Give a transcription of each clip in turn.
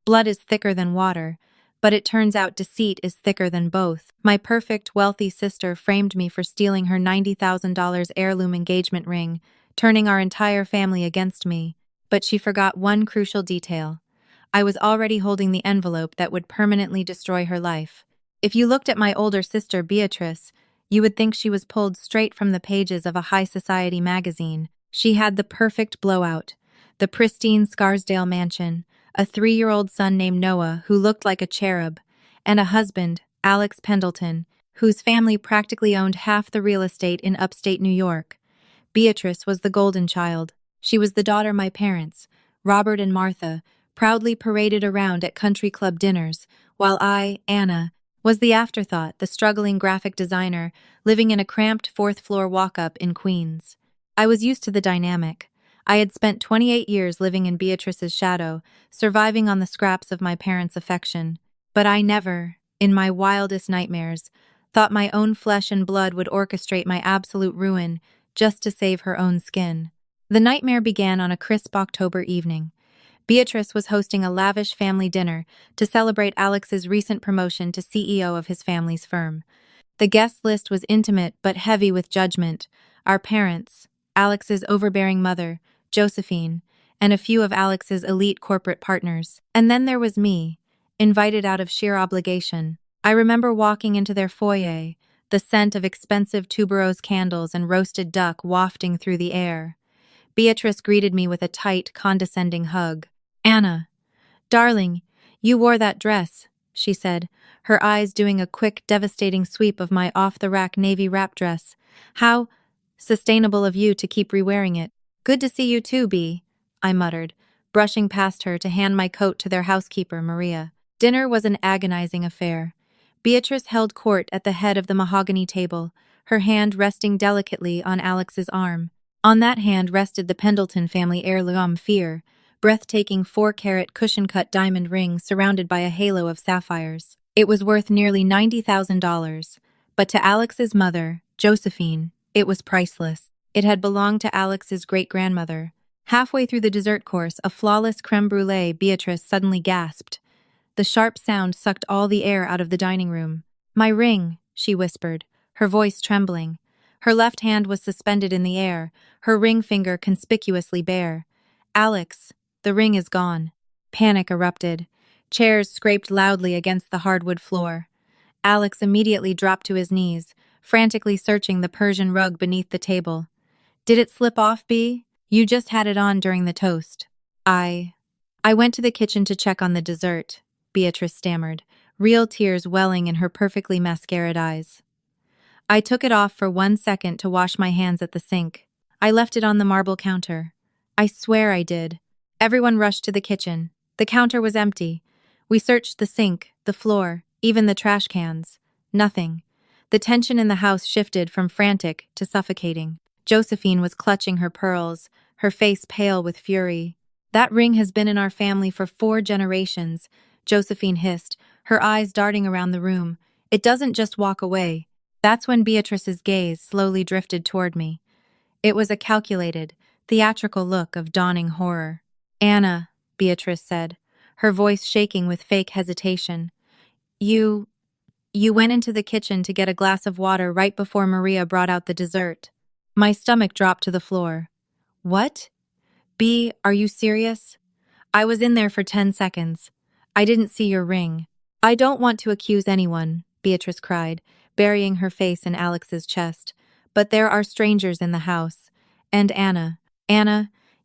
Blood is thicker than water, but it turns out deceit is thicker than both. My perfect, wealthy sister framed me for stealing her $90,000 heirloom engagement ring, turning our entire family against me. But she forgot one crucial detail. I was already holding the envelope that would permanently destroy her life. If you looked at my older sister, Beatrice, you would think she was pulled straight from the pages of a high society magazine. She had the perfect blowout, the pristine Scarsdale mansion, a 3-year-old son named Noah who looked like a cherub, and a husband, Alex Pendleton, whose family practically owned half the real estate in upstate New York. Beatrice was the golden child. She was the daughter my parents, Robert and Martha, proudly paraded around at country club dinners, while I, Anna, was the afterthought, the struggling graphic designer living in a cramped 4th-floor walk-up in Queens. I was used to the dynamic. I had spent 28 years living in Beatrice's shadow, surviving on the scraps of my parents' affection. But I never, in my wildest nightmares, thought my own flesh and blood would orchestrate my absolute ruin just to save her own skin. The nightmare began on a crisp October evening. Beatrice was hosting a lavish family dinner to celebrate Alex's recent promotion to CEO of his family's firm. The guest list was intimate but heavy with judgment. Our parents, Alex's overbearing mother, Josephine, and a few of Alex's elite corporate partners. And then there was me, invited out of sheer obligation. I remember walking into their foyer, the scent of expensive tuberose candles and roasted duck wafting through the air. Beatrice greeted me with a tight, condescending hug. "Anna, darling, you wore that dress," she said, her eyes doing a quick, devastating sweep of my off-the-rack navy wrap dress. "How sustainable of you to keep re-wearing it." "Good to see you too, Bea," I muttered, brushing past her to hand my coat to their housekeeper, Maria. Dinner was an agonizing affair. Beatrice held court at the head of the mahogany table, her hand resting delicately on Alex's arm. On that hand rested the Pendleton family heirloom fear, breathtaking 4-carat cushion-cut diamond ring surrounded by a halo of sapphires. It was worth nearly $90,000, but to Alex's mother, Josephine, it was priceless. It had belonged to Alex's great-grandmother. Halfway through the dessert course, a flawless creme brulee, Beatrice suddenly gasped. The sharp sound sucked all the air out of the dining room. "My ring," she whispered, her voice trembling. Her left hand was suspended in the air, her ring finger conspicuously bare. "Alex, the ring is gone." Panic erupted. Chairs scraped loudly against the hardwood floor. Alex immediately dropped to his knees, frantically searching the Persian rug beneath the table. "Did it slip off, Bea? You just had it on during the toast." I went to the kitchen to check on the dessert," Beatrice stammered, real tears welling in her perfectly mascaraed eyes. "I took it off for 1 second to wash my hands at the sink. I left it on the marble counter. I swear I did." Everyone rushed to the kitchen. The counter was empty. We searched the sink, the floor, even the trash cans. Nothing. The tension in the house shifted from frantic to suffocating. Josephine was clutching her pearls, her face pale with fury. "That ring has been in our family for 4 generations, Josephine hissed, her eyes darting around the room. "It doesn't just walk away." That's when Beatrice's gaze slowly drifted toward me. It was a calculated, theatrical look of dawning horror. "Anna," Beatrice said, her voice shaking with fake hesitation. You went into the kitchen to get a glass of water right before Maria brought out the dessert." My stomach dropped to the floor. "What? Bea, are you serious?" "I was in there for 10 seconds. I didn't see your ring." "I don't want to accuse anyone," Beatrice cried, burying her face in Alex's chest. "But there are strangers in the house. And Anna,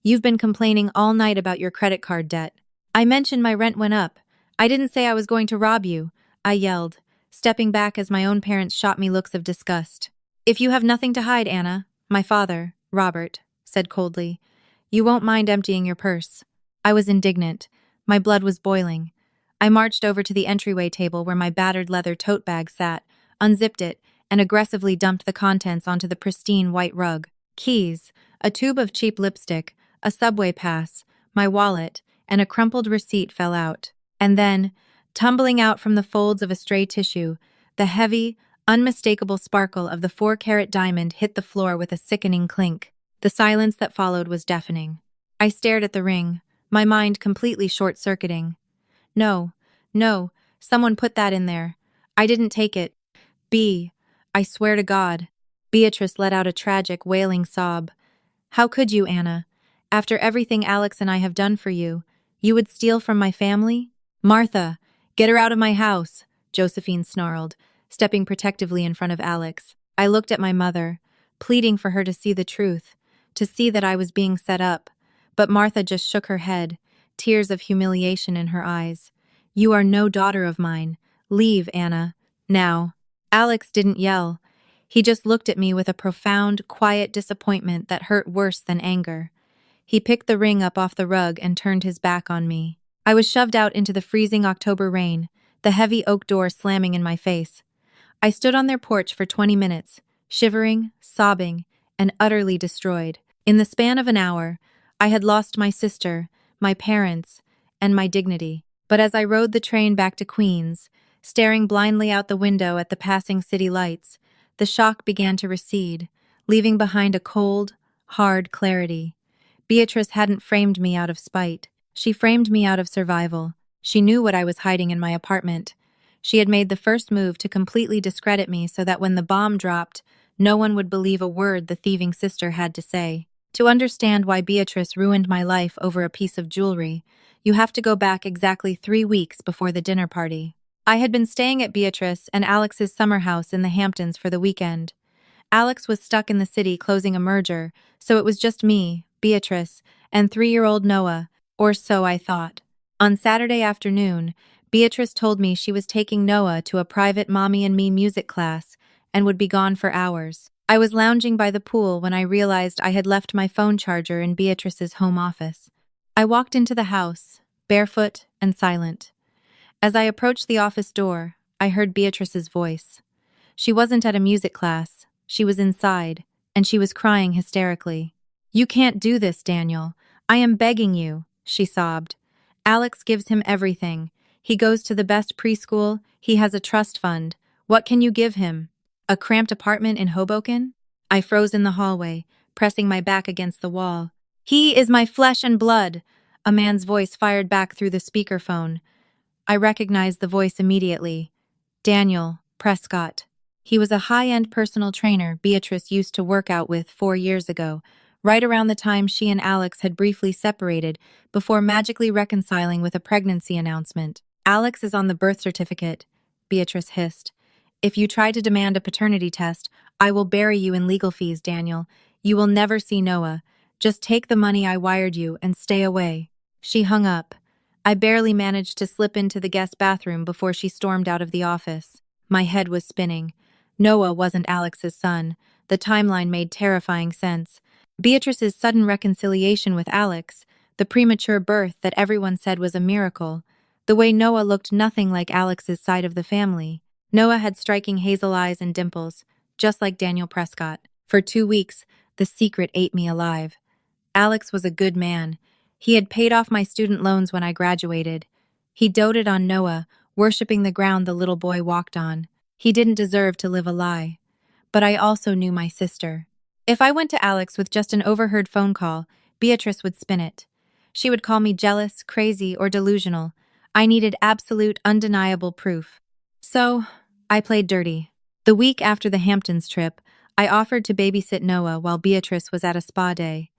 you've been complaining all night about your credit card debt." "I mentioned my rent went up. I didn't say I was going to rob you," I yelled, stepping back as my own parents shot me looks of disgust. "If you have nothing to hide, Anna," my father, Robert, said coldly, "you won't mind emptying your purse." I was indignant. My blood was boiling. I marched over to the entryway table where my battered leather tote bag sat, unzipped it, and aggressively dumped the contents onto the pristine white rug. Keys, a tube of cheap lipstick, a subway pass, my wallet, and a crumpled receipt fell out. And then, tumbling out from the folds of a stray tissue, the heavy, unmistakable sparkle of the 4-carat diamond hit the floor with a sickening clink. The silence that followed was deafening. I stared at the ring, my mind completely short-circuiting. No, no, someone put that in there. I didn't take it. B. I swear to God. Beatrice let out a tragic, wailing sob. How could you, Anna? After everything Alex and I have done for you, you would steal from my family? Martha, get her out of my house, Josephine snarled, stepping protectively in front of Alex. I looked at my mother, pleading for her to see the truth, to see that I was being set up. But Martha just shook her head, tears of humiliation in her eyes. You are no daughter of mine. Leave, Anna. Now. Alex didn't yell. He just looked at me with a profound, quiet disappointment that hurt worse than anger. He picked the ring up off the rug and turned his back on me. I was shoved out into the freezing October rain, the heavy oak door slamming in my face. I stood on their porch for 20 minutes, shivering, sobbing, and utterly destroyed. In the span of an hour, I had lost my sister, my parents, and my dignity. But as I rode the train back to Queens, staring blindly out the window at the passing city lights, the shock began to recede, leaving behind a cold, hard clarity. Beatrice hadn't framed me out of spite. She framed me out of survival. She knew what I was hiding in my apartment. She had made the first move to completely discredit me so that when the bomb dropped, no one would believe a word the thieving sister had to say. To understand why Beatrice ruined my life over a piece of jewelry, you have to go back exactly 3 weeks before the dinner party. I had been staying at Beatrice and Alex's summer house in the Hamptons for the weekend. Alex was stuck in the city closing a merger, so it was just me, Beatrice, and 3-year-old Noah, or so I thought. On Saturday afternoon, Beatrice told me she was taking Noah to a private Mommy and Me music class and would be gone for hours. I was lounging by the pool when I realized I had left my phone charger in Beatrice's home office. I walked into the house, barefoot and silent. As I approached the office door, I heard Beatrice's voice. She wasn't at a music class, she was inside, and she was crying hysterically. You can't do this, Daniel. I am begging you, she sobbed. Alex gives him everything. He goes to the best preschool, he has a trust fund. What can you give him? A cramped apartment in Hoboken? I froze in the hallway, pressing my back against the wall. He is my flesh and blood, a man's voice fired back through the speakerphone. I recognized the voice immediately. Daniel Prescott. He was a high-end personal trainer Beatrice used to work out with 4 years ago, right around the time she and Alex had briefly separated before magically reconciling with a pregnancy announcement. Alex is on the birth certificate, Beatrice hissed. If you try to demand a paternity test, I will bury you in legal fees, Daniel. You will never see Noah. Just take the money I wired you and stay away. She hung up. I barely managed to slip into the guest bathroom before she stormed out of the office. My head was spinning. Noah wasn't Alex's son. The timeline made terrifying sense. Beatrice's sudden reconciliation with Alex, the premature birth that everyone said was a miracle, the way Noah looked nothing like Alex's side of the family. Noah had striking hazel eyes and dimples, just like Daniel Prescott. For 2 weeks, the secret ate me alive. Alex was a good man. He had paid off my student loans when I graduated. He doted on Noah, worshipping the ground the little boy walked on. He didn't deserve to live a lie. But I also knew my sister. If I went to Alex with just an overheard phone call, Beatrice would spin it. She would call me jealous, crazy, or delusional. I needed absolute, undeniable proof. So, I played dirty. The week after the Hamptons trip, I offered to babysit Noah while Beatrice was at a spa day.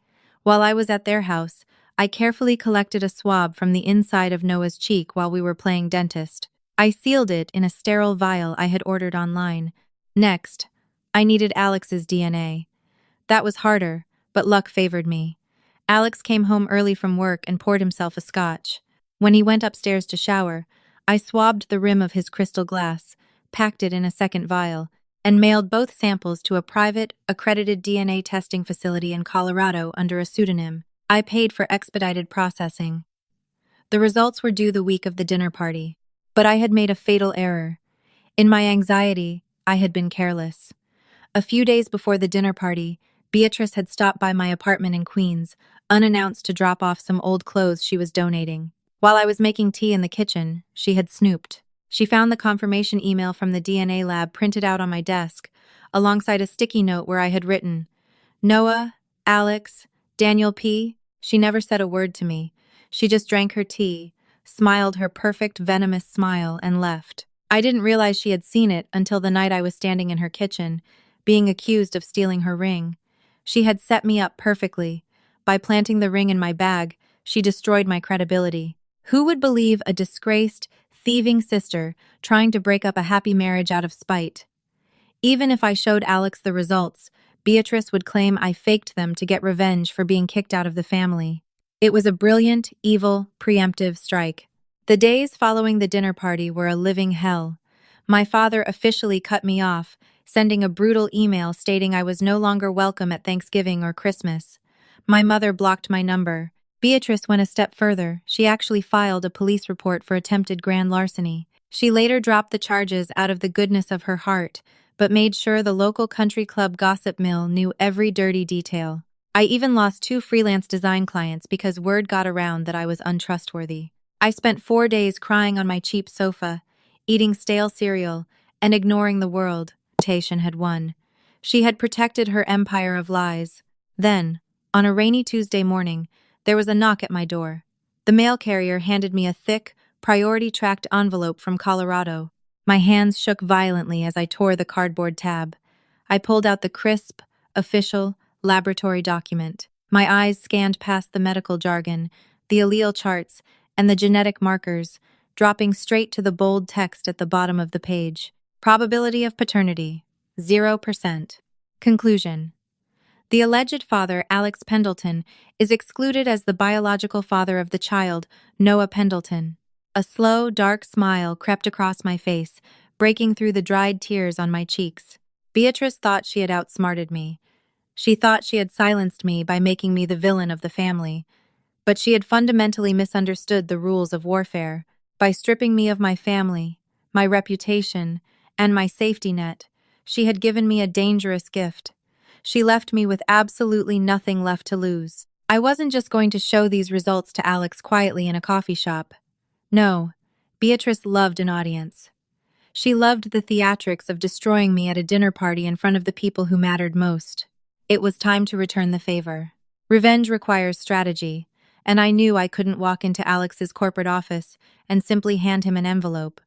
While I was at their house, I carefully collected a swab from the inside of Noah's cheek while we were playing dentist. I sealed it in a sterile vial I had ordered online. Next, I needed Alex's DNA. That was harder, but luck favored me. Alex came home early from work and poured himself a scotch. When he went upstairs to shower, I swabbed the rim of his crystal glass, packed it in a second vial, and mailed both samples to a private, accredited DNA testing facility in Colorado under a pseudonym. I paid for expedited processing. The results were due the week of the dinner party, but I had made a fatal error. In my anxiety, I had been careless. A few days before the dinner party, Beatrice had stopped by my apartment in Queens, unannounced to drop off some old clothes she was donating. While I was making tea in the kitchen, she had snooped. She found the confirmation email from the DNA lab printed out on my desk, alongside a sticky note where I had written, Noah, Alex, Daniel P. She never said a word to me. She just drank her tea, smiled her perfect venomous smile, and left. I didn't realize she had seen it until the night I was standing in her kitchen, being accused of stealing her ring. She had set me up perfectly. By planting the ring in my bag, she destroyed my credibility. Who would believe a disgraced, thieving sister trying to break up a happy marriage out of spite? Even if I showed Alex the results, Beatrice would claim I faked them to get revenge for being kicked out of the family. It was a brilliant, evil, preemptive strike. The days following the dinner party were a living hell. My father officially cut me off, sending a brutal email stating I was no longer welcome at Thanksgiving or Christmas. My mother blocked my number. Beatrice went a step further. She actually filed a police report for attempted grand larceny. She later dropped the charges out of the goodness of her heart, but made sure the local country club gossip mill knew every dirty detail. I even lost 2 freelance design clients because word got around that I was untrustworthy. I spent 4 days crying on my cheap sofa, eating stale cereal, and ignoring the world. Reputation had won. She had protected her empire of lies. Then, on a rainy Tuesday morning, there was a knock at my door. The mail carrier handed me a thick, priority-tracked envelope from Colorado. My hands shook violently as I tore the cardboard tab. I pulled out the crisp, official, laboratory document. My eyes scanned past the medical jargon, the allele charts, and the genetic markers, dropping straight to the bold text at the bottom of the page. Probability of paternity, 0%. Conclusion. The alleged father, Alex Pendleton, is excluded as the biological father of the child, Noah Pendleton. A slow, dark smile crept across my face, breaking through the dried tears on my cheeks. Beatrice thought she had outsmarted me. She thought she had silenced me by making me the villain of the family. But she had fundamentally misunderstood the rules of warfare. By stripping me of my family, my reputation, and my safety net, she had given me a dangerous gift. She left me with absolutely nothing left to lose. I wasn't just going to show these results to Alex quietly in a coffee shop. No, Beatrice loved an audience. She loved the theatrics of destroying me at a dinner party in front of the people who mattered most. It was time to return the favor. Revenge requires strategy, and I knew I couldn't walk into Alex's corporate office and simply hand him an envelope.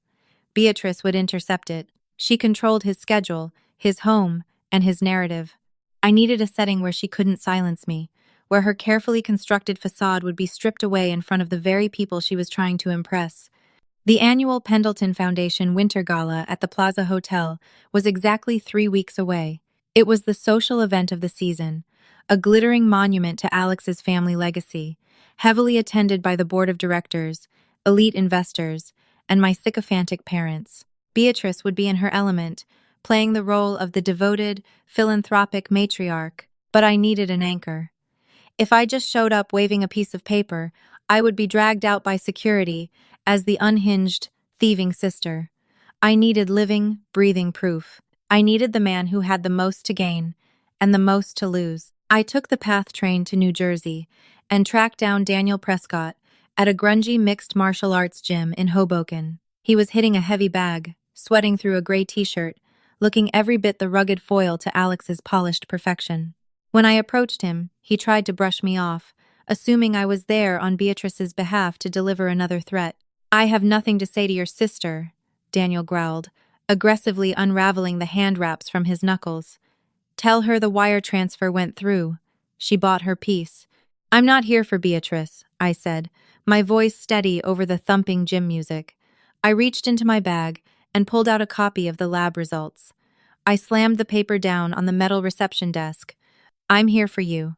Beatrice would intercept it. She controlled his schedule, his home, and his narrative. I needed a setting where she couldn't silence me, where her carefully constructed facade would be stripped away in front of the very people she was trying to impress. The annual Pendleton Foundation Winter Gala at the Plaza Hotel was exactly 3 weeks away. It was the social event of the season, a glittering monument to Alex's family legacy, heavily attended by the board of directors, elite investors, and my sycophantic parents. Beatrice would be in her element, playing the role of the devoted, philanthropic matriarch, but I needed an anchor. If I just showed up waving a piece of paper, I would be dragged out by security as the unhinged, thieving sister. I needed living, breathing proof. I needed the man who had the most to gain and the most to lose. I took the PATH train to New Jersey and tracked down Daniel Prescott at a grungy mixed martial arts gym in Hoboken. He was hitting a heavy bag, sweating through a gray t-shirt, looking every bit the rugged foil to Alex's polished perfection. When I approached him, he tried to brush me off, assuming I was there on Beatrice's behalf to deliver another threat. "I have nothing to say to your sister," Daniel growled, aggressively unraveling the hand wraps from his knuckles. "Tell her the wire transfer went through. She bought her piece." "I'm not here for Beatrice," I said, my voice steady over the thumping gym music. I reached into my bag and pulled out a copy of the lab results. I slammed the paper down on the metal reception desk. "I'm here for you.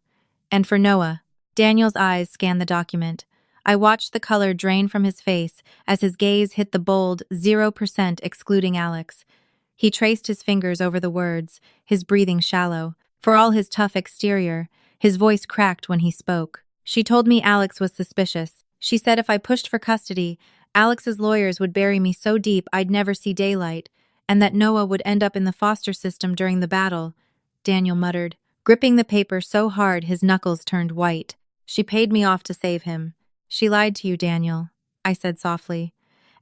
And for Noah." Daniel's eyes scanned the document. I watched the color drain from his face as his gaze hit the bold 0% excluding Alex. He traced his fingers over the words, his breathing shallow. For all his tough exterior, his voice cracked when he spoke. "She told me Alex was suspicious. She said if I pushed for custody, Alex's lawyers would bury me so deep I'd never see daylight, and that Noah would end up in the foster system during the battle," Daniel muttered, gripping the paper so hard his knuckles turned white. "She paid me off to save him." "She lied to you, Daniel," I said softly.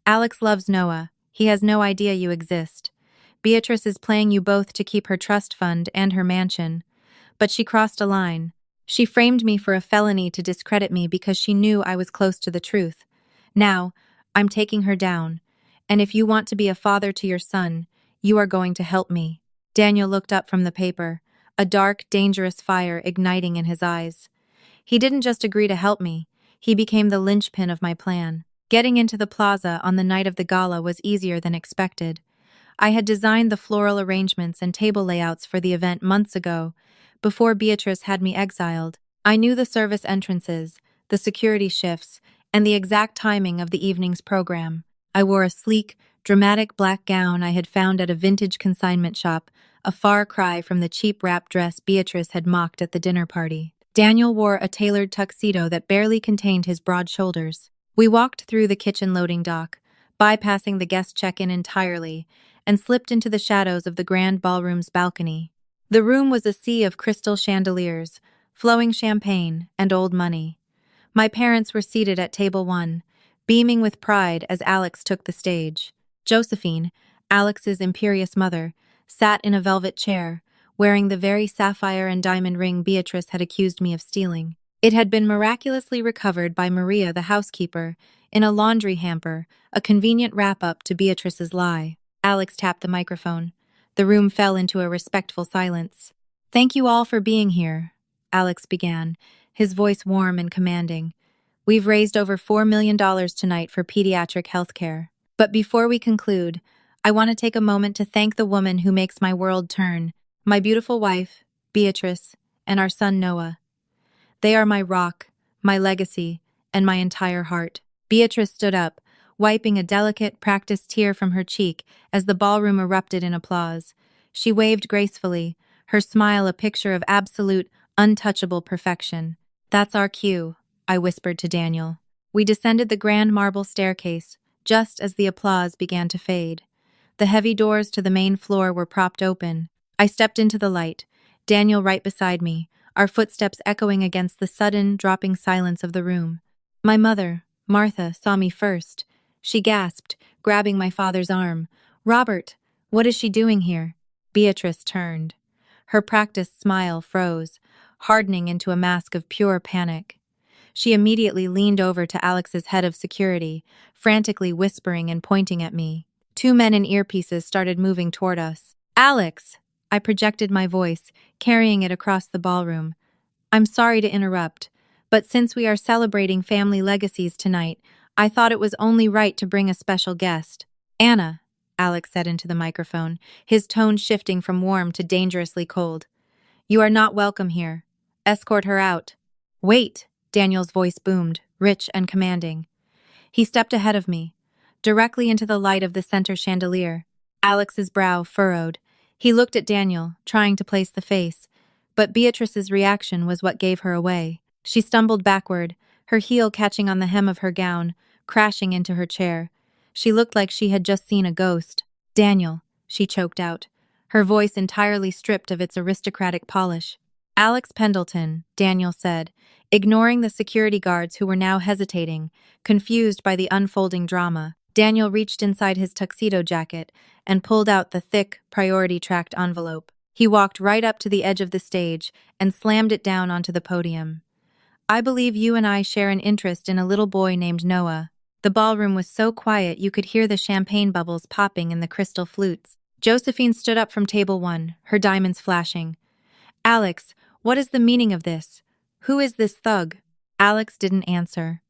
"Alex loves Noah. He has no idea you exist. Beatrice is playing you both to keep her trust fund and her mansion. But she crossed a line. She framed me for a felony to discredit me because she knew I was close to the truth. Now, I'm taking her down, and if you want to be a father to your son, you are going to help me." Daniel looked up from the paper, a dark, dangerous fire igniting in his eyes. He didn't just agree to help me, he became the linchpin of my plan. Getting into the plaza on the night of the gala was easier than expected. I had designed the floral arrangements and table layouts for the event months ago, before Beatrice had me exiled. I knew the service entrances, the security shifts, and the exact timing of the evening's program. I wore a sleek, dramatic black gown I had found at a vintage consignment shop, a far cry from the cheap wrap dress Beatrice had mocked at the dinner party. Daniel wore a tailored tuxedo that barely contained his broad shoulders. We walked through the kitchen loading dock, bypassing the guest check-in entirely, and slipped into the shadows of the grand ballroom's balcony. The room was a sea of crystal chandeliers, flowing champagne, and old money. My parents were seated at table 1, beaming with pride as Alex took the stage. Josephine, Alex's imperious mother, sat in a velvet chair, wearing the very sapphire and diamond ring Beatrice had accused me of stealing. It had been miraculously recovered by Maria, the housekeeper, in a laundry hamper, a convenient wrap-up to Beatrice's lie. Alex tapped the microphone. The room fell into a respectful silence. "Thank you all for being here," Alex began, his voice warm and commanding. "We've raised over $4 million tonight for pediatric health care. But before we conclude, I want to take a moment to thank the woman who makes my world turn, my beautiful wife, Beatrice, and our son Noah. They are my rock, my legacy, and my entire heart." Beatrice stood up, wiping a delicate, practiced tear from her cheek as the ballroom erupted in applause. She waved gracefully, her smile a picture of absolute, untouchable perfection. "That's our cue," I whispered to Daniel. We descended the grand marble staircase, just as the applause began to fade. The heavy doors to the main floor were propped open. I stepped into the light, Daniel right beside me, our footsteps echoing against the sudden, dropping silence of the room. My mother, Martha, saw me first. She gasped, grabbing my father's arm. "Robert, what is she doing here?" Beatrice turned. Her practiced smile froze, hardening into a mask of pure panic. She immediately leaned over to Alex's head of security, frantically whispering and pointing at me. 2 men in earpieces started moving toward us. "Alex!" I projected my voice, carrying it across the ballroom. "I'm sorry to interrupt, but since we are celebrating family legacies tonight, I thought it was only right to bring a special guest." "Anna," Alex said into the microphone, his tone shifting from warm to dangerously cold. "You are not welcome here. Escort her out." "Wait!" Daniel's voice boomed, rich and commanding. He stepped ahead of me, directly into the light of the center chandelier. Alex's brow furrowed. He looked at Daniel, trying to place the face, but Beatrice's reaction was what gave her away. She stumbled backward, her heel catching on the hem of her gown, crashing into her chair. She looked like she had just seen a ghost. "Daniel," she choked out, her voice entirely stripped of its aristocratic polish. "Alex Pendleton," Daniel said, ignoring the security guards who were now hesitating, confused by the unfolding drama. Daniel reached inside his tuxedo jacket and pulled out the thick, priority-tracked envelope. He walked right up to the edge of the stage and slammed it down onto the podium. "I believe you and I share an interest in a little boy named Noah." The ballroom was so quiet you could hear the champagne bubbles popping in the crystal flutes. Josephine stood up from table 1, her diamonds flashing. "Alex, what is the meaning of this? Who is this thug?" Alex didn't answer.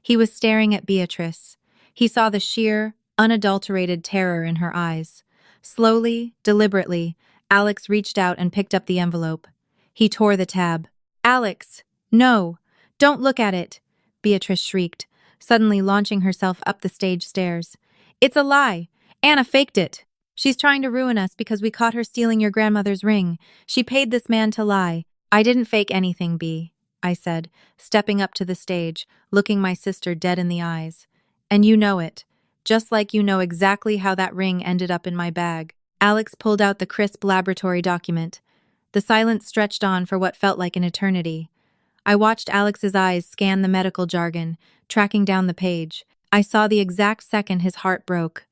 He was staring at Beatrice. He saw the sheer, unadulterated terror in her eyes. Slowly, deliberately, Alex reached out and picked up the envelope. He tore the tab. "Alex, no! Don't look at it!" Beatrice shrieked, suddenly launching herself up the stage stairs. "It's a lie! Anna faked it! She's trying to ruin us because we caught her stealing your grandmother's ring. She paid this man to lie." "I didn't fake anything, Bea," I said, stepping up to the stage, looking my sister dead in the eyes. "And you know it, just like you know exactly how that ring ended up in my bag." Alex pulled out the crisp laboratory document. The silence stretched on for what felt like an eternity. I watched Alex's eyes scan the medical jargon, tracking down the page. I saw the exact second his heart broke.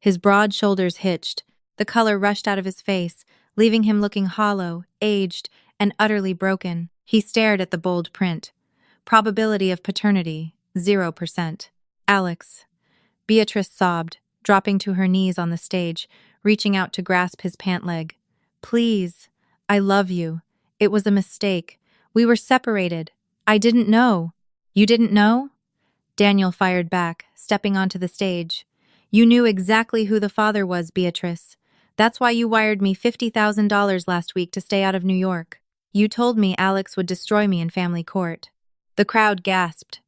His broad shoulders hitched. The color rushed out of his face, leaving him looking hollow, aged, and utterly broken. He stared at the bold print. Probability of paternity, 0%. Alex. Beatrice sobbed, dropping to her knees on the stage, reaching out to grasp his pant leg. Please. I love you. It was a mistake. We were separated. I didn't know. You didn't know? Daniel fired back, stepping onto the stage. You knew exactly who the father was, Beatrice. That's why you wired me $50,000 last week to stay out of New York. You told me Alex would destroy me in family court. The crowd gasped.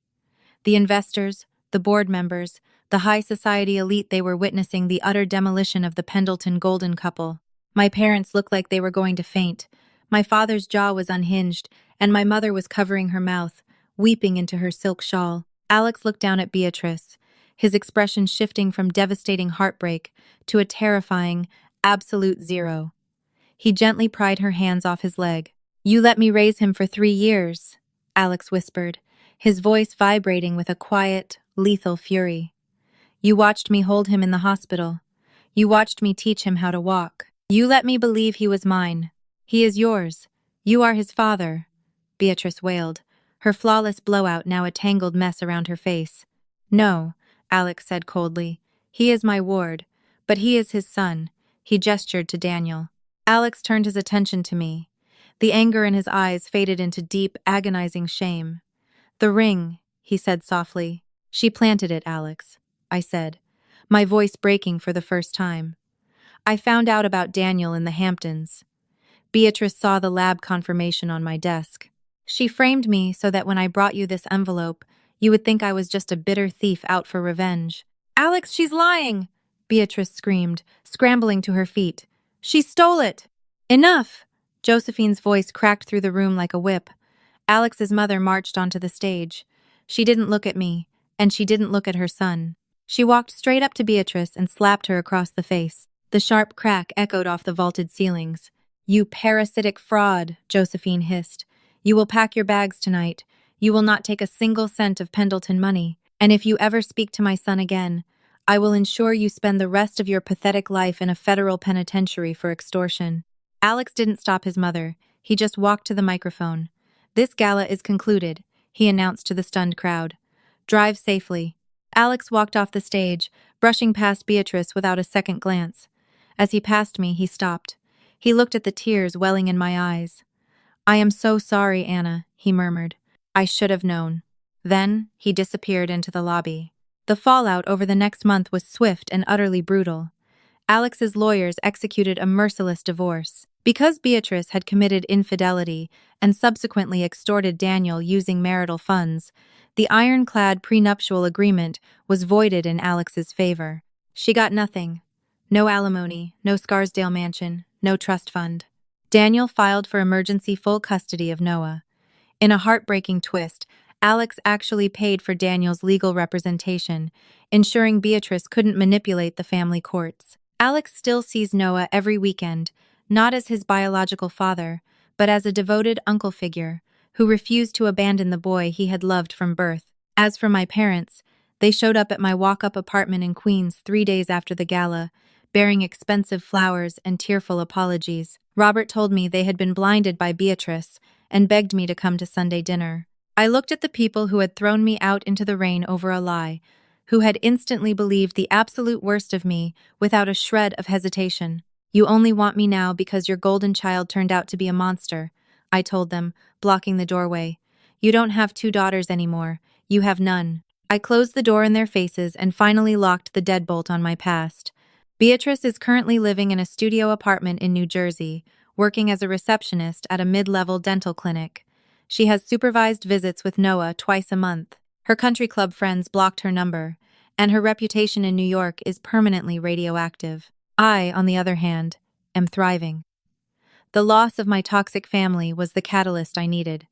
The investors, the board members, the high society elite, they were witnessing the utter demolition of the Pendleton Golden couple. My parents looked like they were going to faint. My father's jaw was unhinged, and my mother was covering her mouth, weeping into her silk shawl. Alex looked down at Beatrice, his expression shifting from devastating heartbreak to a terrifying, absolute zero. He gently pried her hands off his leg. You let me raise him for 3 years, Alex whispered, his voice vibrating with a quiet, lethal fury. You watched me hold him in the hospital. You watched me teach him how to walk. You let me believe he was mine. He is yours. You are his father, Beatrice wailed, her flawless blowout now a tangled mess around her face. No, Alex said coldly. He is my ward, but he is his son. He gestured to Daniel. Alex turned his attention to me. The anger in his eyes faded into deep, agonizing shame. The ring, he said softly. She planted it, Alex, I said, my voice breaking for the first time. I found out about Daniel in the Hamptons. Beatrice saw the lab confirmation on my desk. She framed me so that when I brought you this envelope, you would think I was just a bitter thief out for revenge. Alex, she's lying! Beatrice screamed, scrambling to her feet. She stole it! Enough! Josephine's voice cracked through the room like a whip. Alex's mother marched onto the stage. She didn't look at me, and she didn't look at her son. She walked straight up to Beatrice and slapped her across the face. The sharp crack echoed off the vaulted ceilings. You parasitic fraud, Josephine hissed. You will pack your bags tonight. You will not take a single cent of Pendleton money. And if you ever speak to my son again, I will ensure you spend the rest of your pathetic life in a federal penitentiary for extortion. Alex didn't stop his mother. He just walked to the microphone. This gala is concluded, he announced to the stunned crowd. Drive safely. Alex walked off the stage, brushing past Beatrice without a second glance. As he passed me, he stopped. He looked at the tears welling in my eyes. I am so sorry, Anna, he murmured. I should have known. Then, he disappeared into the lobby. The fallout over the next month was swift and utterly brutal. Alex's lawyers executed a merciless divorce. Because Beatrice had committed infidelity and subsequently extorted Daniel using marital funds, the ironclad prenuptial agreement was voided in Alex's favor. She got nothing. No alimony, no Scarsdale mansion, no trust fund. Daniel filed for emergency full custody of Noah. In a heartbreaking twist, Alex actually paid for Daniel's legal representation, ensuring Beatrice couldn't manipulate the family courts. Alex still sees Noah every weekend, not as his biological father, but as a devoted uncle figure who refused to abandon the boy he had loved from birth. As for my parents, they showed up at my walk-up apartment in Queens 3 days after the gala, bearing expensive flowers and tearful apologies. Robert told me they had been blinded by Beatrice and begged me to come to Sunday dinner. I looked at the people who had thrown me out into the rain over a lie, who had instantly believed the absolute worst of me without a shred of hesitation. You only want me now because your golden child turned out to be a monster, I told them, blocking the doorway. You don't have 2 daughters anymore. You have none. I closed the door in their faces and finally locked the deadbolt on my past. Beatrice is currently living in a studio apartment in New Jersey, working as a receptionist at a mid-level dental clinic. She has supervised visits with Noah twice a month. Her country club friends blocked her number, and her reputation in New York is permanently radioactive. I, on the other hand, am thriving. The loss of my toxic family was the catalyst I needed.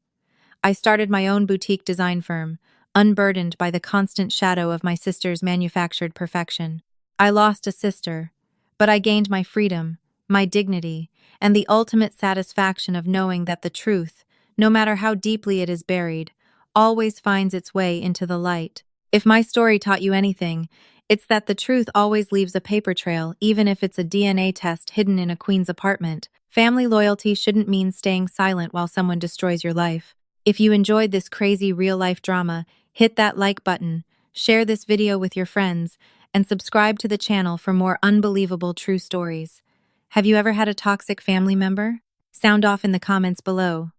I started my own boutique design firm, unburdened by the constant shadow of my sister's manufactured perfection. I lost a sister, but I gained my freedom, my dignity, and the ultimate satisfaction of knowing that the truth, no matter how deeply it is buried, always finds its way into the light. If my story taught you anything, it's that the truth always leaves a paper trail, even if it's a DNA test hidden in a queen's apartment. Family loyalty shouldn't mean staying silent while someone destroys your life. If you enjoyed this crazy real-life drama, hit that like button, share this video with your friends, and subscribe to the channel for more unbelievable true stories. Have you ever had a toxic family member? Sound off in the comments below.